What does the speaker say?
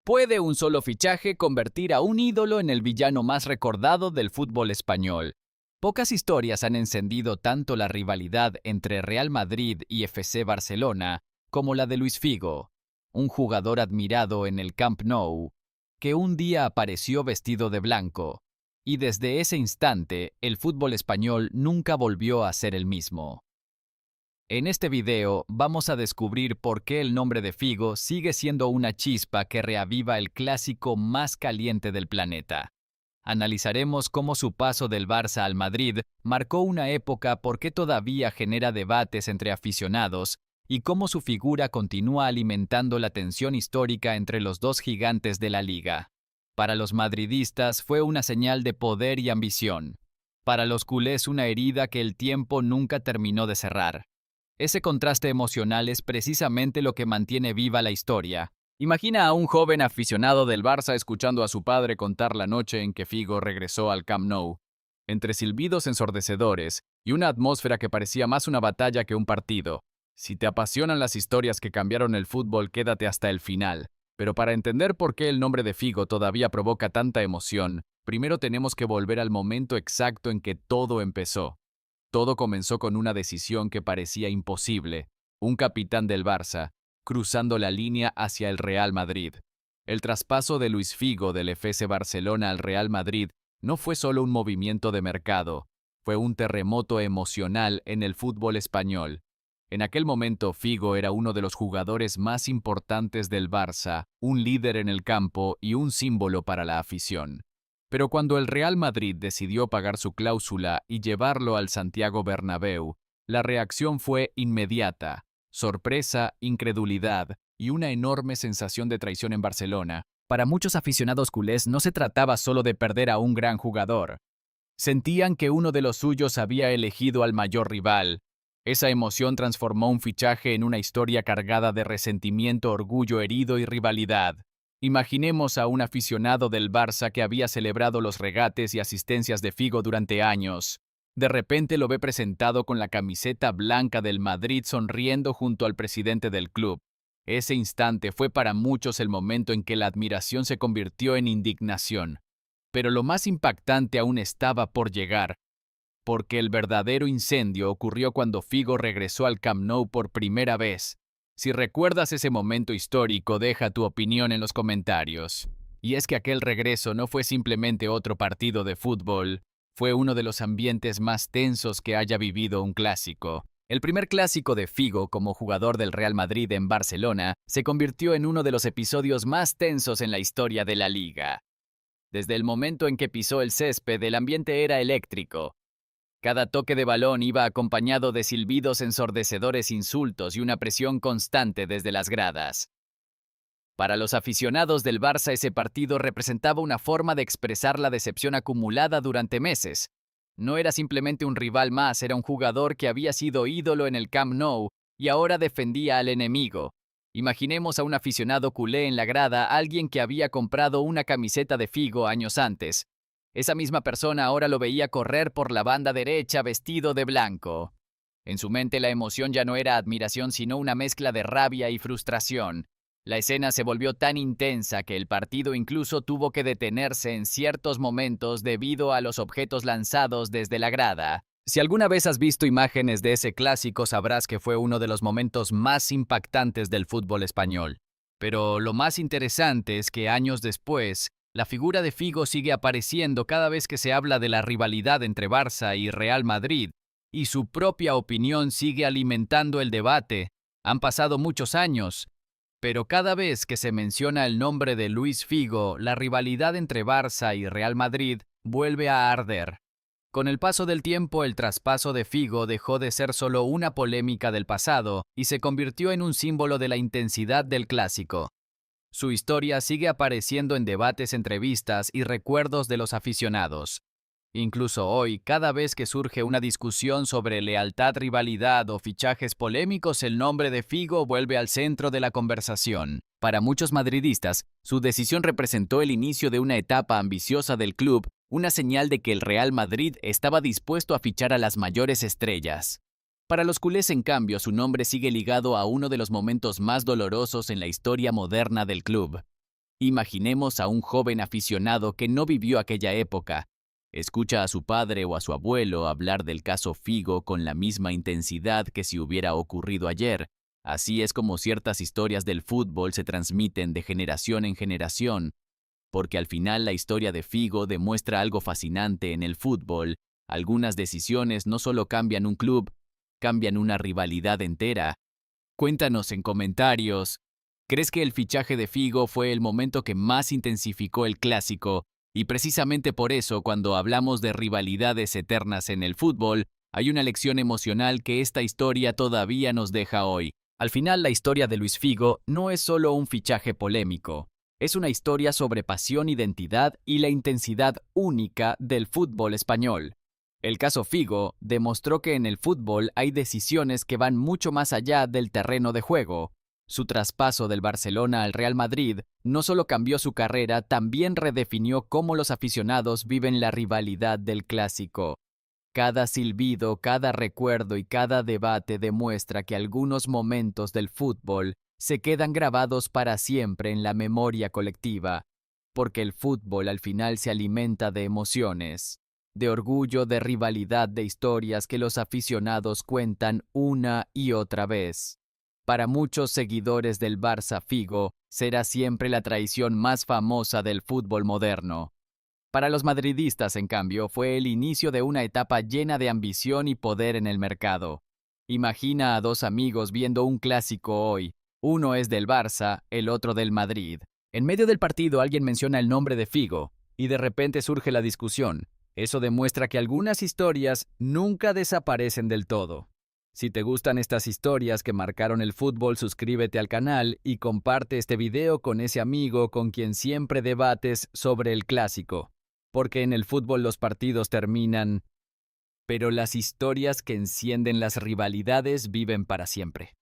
¿Puede un solo fichaje convertir a un ídolo en el villano más recordado del fútbol español? Pocas historias han encendido tanto la rivalidad entre Real Madrid y FC Barcelona como la de Luis Figo, un jugador admirado en el Camp Nou, que un día apareció vestido de blanco, y desde ese instante el fútbol español nunca volvió a ser el mismo. En este video vamos a descubrir por qué el nombre de Figo sigue siendo una chispa que reaviva el clásico más caliente del planeta. Analizaremos cómo su paso del Barça al Madrid marcó una época, por qué todavía genera debates entre aficionados y cómo su figura continúa alimentando la tensión histórica entre los dos gigantes de la liga. Para los madridistas fue una señal de poder y ambición. Para los culés una herida que el tiempo nunca terminó de cerrar. Ese contraste emocional es precisamente lo que mantiene viva la historia. Imagina a un joven aficionado del Barça escuchando a su padre contar la noche en que Figo regresó al Camp Nou, entre silbidos ensordecedores y una atmósfera que parecía más una batalla que un partido. Si te apasionan las historias que cambiaron el fútbol, quédate hasta el final. Pero para entender por qué el nombre de Figo todavía provoca tanta emoción, primero tenemos que volver al momento exacto en que todo empezó. Todo comenzó con una decisión que parecía imposible: un capitán del Barça, cruzando la línea hacia el Real Madrid. El traspaso de Luis Figo del FC Barcelona al Real Madrid no fue solo un movimiento de mercado, fue un terremoto emocional en el fútbol español. En aquel momento Figo era uno de los jugadores más importantes del Barça, un líder en el campo y un símbolo para la afición. Pero cuando el Real Madrid decidió pagar su cláusula y llevarlo al Santiago Bernabéu, la reacción fue inmediata: sorpresa, incredulidad y una enorme sensación de traición en Barcelona. Para muchos aficionados culés no se trataba solo de perder a un gran jugador. Sentían que uno de los suyos había elegido al mayor rival. Esa emoción transformó un fichaje en una historia cargada de resentimiento, orgullo herido y rivalidad. Imaginemos a un aficionado del Barça que había celebrado los regates y asistencias de Figo durante años. De repente lo ve presentado con la camiseta blanca del Madrid sonriendo junto al presidente del club. Ese instante fue para muchos el momento en que la admiración se convirtió en indignación. Pero lo más impactante aún estaba por llegar, porque el verdadero incendio ocurrió cuando Figo regresó al Camp Nou por primera vez. Si recuerdas ese momento histórico, deja tu opinión en los comentarios. Y es que aquel regreso no fue simplemente otro partido de fútbol, fue uno de los ambientes más tensos que haya vivido un clásico. El primer clásico de Figo como jugador del Real Madrid en Barcelona se convirtió en uno de los episodios más tensos en la historia de la liga. Desde el momento en que pisó el césped, el ambiente era eléctrico. Cada toque de balón iba acompañado de silbidos ensordecedores, insultos y una presión constante desde las gradas. Para los aficionados del Barça, ese partido representaba una forma de expresar la decepción acumulada durante meses. No era simplemente un rival más, era un jugador que había sido ídolo en el Camp Nou y ahora defendía al enemigo. Imaginemos a un aficionado culé en la grada, alguien que había comprado una camiseta de Figo años antes. Esa misma persona ahora lo veía correr por la banda derecha vestido de blanco. En su mente la emoción ya no era admiración, sino una mezcla de rabia y frustración. La escena se volvió tan intensa que el partido incluso tuvo que detenerse en ciertos momentos debido a los objetos lanzados desde la grada. Si alguna vez has visto imágenes de ese clásico, sabrás que fue uno de los momentos más impactantes del fútbol español. Pero lo más interesante es que años después, la figura de Figo sigue apareciendo cada vez que se habla de la rivalidad entre Barça y Real Madrid, y su propia opinión sigue alimentando el debate. Han pasado muchos años, pero cada vez que se menciona el nombre de Luis Figo, la rivalidad entre Barça y Real Madrid vuelve a arder. Con el paso del tiempo, el traspaso de Figo dejó de ser solo una polémica del pasado y se convirtió en un símbolo de la intensidad del clásico. Su historia sigue apareciendo en debates, entrevistas y recuerdos de los aficionados. Incluso hoy, cada vez que surge una discusión sobre lealtad, rivalidad o fichajes polémicos, el nombre de Figo vuelve al centro de la conversación. Para muchos madridistas, su decisión representó el inicio de una etapa ambiciosa del club, una señal de que el Real Madrid estaba dispuesto a fichar a las mayores estrellas. Para los culés, en cambio, su nombre sigue ligado a uno de los momentos más dolorosos en la historia moderna del club. Imaginemos a un joven aficionado que no vivió aquella época. Escucha a su padre o a su abuelo hablar del caso Figo con la misma intensidad que si hubiera ocurrido ayer. Así es como ciertas historias del fútbol se transmiten de generación en generación, porque al final la historia de Figo demuestra algo fascinante en el fútbol. Algunas decisiones no solo cambian un club, cambian una rivalidad entera. Cuéntanos en comentarios, ¿crees que el fichaje de Figo fue el momento que más intensificó el clásico? Y precisamente por eso, cuando hablamos de rivalidades eternas en el fútbol, hay una lección emocional que esta historia todavía nos deja hoy. Al final, la historia de Luis Figo no es solo un fichaje polémico. Es una historia sobre pasión, identidad y la intensidad única del fútbol español. El caso Figo demostró que en el fútbol hay decisiones que van mucho más allá del terreno de juego. Su traspaso del Barcelona al Real Madrid no solo cambió su carrera, también redefinió cómo los aficionados viven la rivalidad del clásico. Cada silbido, cada recuerdo y cada debate demuestra que algunos momentos del fútbol se quedan grabados para siempre en la memoria colectiva, porque el fútbol al final se alimenta de emociones, de orgullo, de rivalidad, de historias que los aficionados cuentan una y otra vez. Para muchos seguidores del Barça, Figo será siempre la traición más famosa del fútbol moderno. Para los madridistas, en cambio, fue el inicio de una etapa llena de ambición y poder en el mercado. Imagina a dos amigos viendo un clásico hoy. Uno es del Barça, el otro del Madrid. En medio del partido alguien menciona el nombre de Figo, y de repente surge la discusión. Eso demuestra que algunas historias nunca desaparecen del todo. Si te gustan estas historias que marcaron el fútbol, suscríbete al canal y comparte este video con ese amigo con quien siempre debates sobre el clásico. Porque en el fútbol los partidos terminan, pero las historias que encienden las rivalidades viven para siempre.